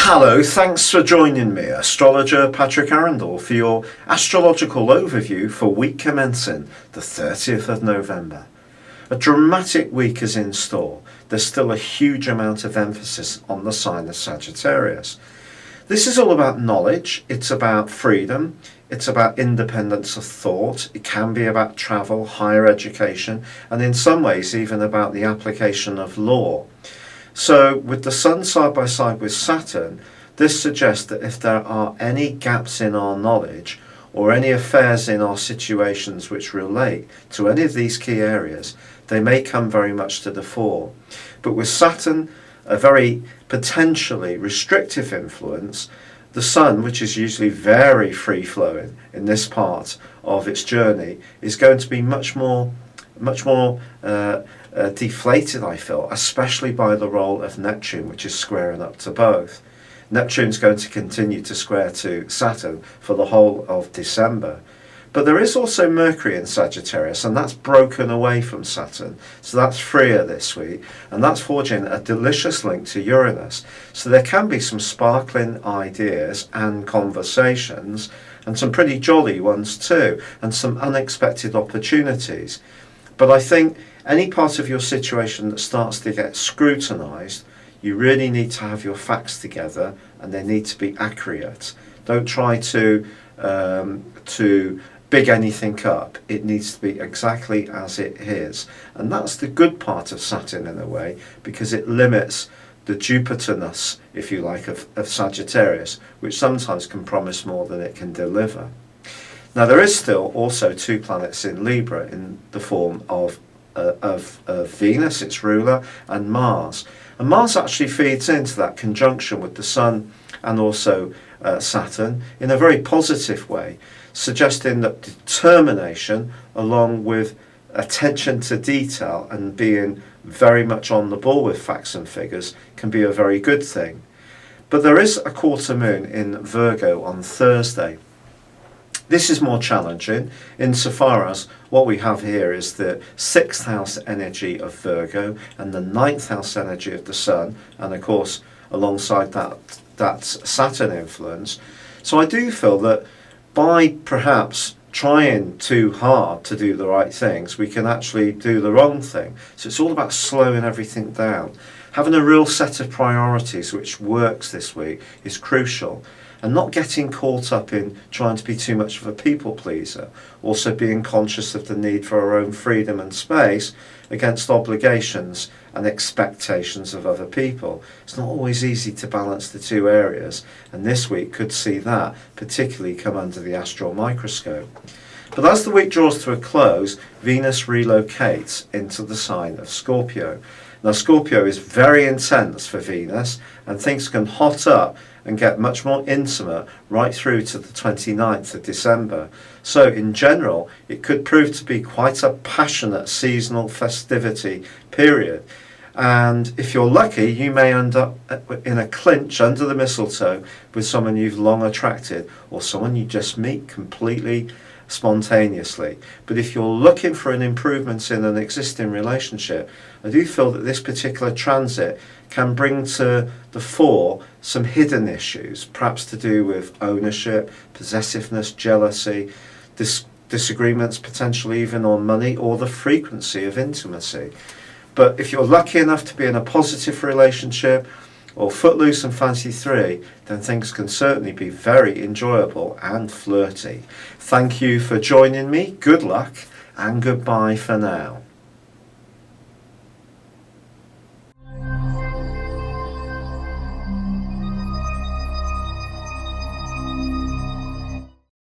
Hello, thanks for joining me, astrologer Patrick Arundell, for your astrological overview for week commencing the 30th of November. A dramatic week is in store. There's still a huge amount of emphasis on the sign of Sagittarius. This is all about knowledge, it's about freedom, it's about independence of thought, it can be about travel, higher education, and in some ways even about the application of law. So with the Sun side by side with Saturn, this suggests that if there are any gaps in our knowledge or any affairs in our situations which relate to any of these key areas, they may come very much to the fore. But with Saturn, a very potentially restrictive influence, the Sun, which is usually very free-flowing in this part of its journey, is going to be much more deflated, I feel, especially by the role of Neptune, which is squaring up to both. Neptune's going to continue to square to Saturn for the whole of December. But there is also Mercury in Sagittarius, and that's broken away from Saturn. So that's freer this week, and that's forging a delicious link to Uranus. So there can be some sparkling ideas and conversations, and some pretty jolly ones too, and some unexpected opportunities. But I think any part of your situation that starts to get scrutinised, you really need to have your facts together, and they need to be accurate. Don't try to big anything up. It needs to be exactly as it is. And that's the good part of Saturn in a way, because it limits the Jupiter-ness, if you like, of Sagittarius, which sometimes can promise more than it can deliver. Now there is still also two planets in Libra in the form of Venus, its ruler, and Mars. And Mars actually feeds into that conjunction with the Sun and also Saturn in a very positive way, suggesting that determination along with attention to detail and being very much on the ball with facts and figures can be a very good thing. But there is a quarter moon in Virgo on Thursday. This is more challenging insofar as what we have here is the 6th house energy of Virgo and the 9th house energy of the Sun, and of course alongside that Saturn influence. So I do feel that by perhaps trying too hard to do the right things, we can actually do the wrong thing. So it's all about slowing everything down. Having a real set of priorities which works this week is crucial. And not getting caught up in trying to be too much of a people pleaser. Also being conscious of the need for our own freedom and space against obligations and expectations of other people. It's not always easy to balance the two areas, and this week could see that particularly come under the astral microscope. But as the week draws to a close, Venus relocates into the sign of Scorpio. Now Scorpio is very intense for Venus, and things can hot up and get much more intimate right through to the 29th of December. So in general, it could prove to be quite a passionate seasonal festivity period. And if you're lucky, you may end up in a clinch under the mistletoe with someone you've long attracted, or someone you just meet completely spontaneously. But if you're looking for an improvement in an existing relationship, I do feel that this particular transit can bring to the fore some hidden issues, perhaps to do with ownership, possessiveness, jealousy, disagreements potentially even on money or the frequency of intimacy. But if you're lucky enough to be in a positive relationship or footloose and fancy free, then things can certainly be very enjoyable and flirty. Thank you for joining me, good luck, and goodbye for now.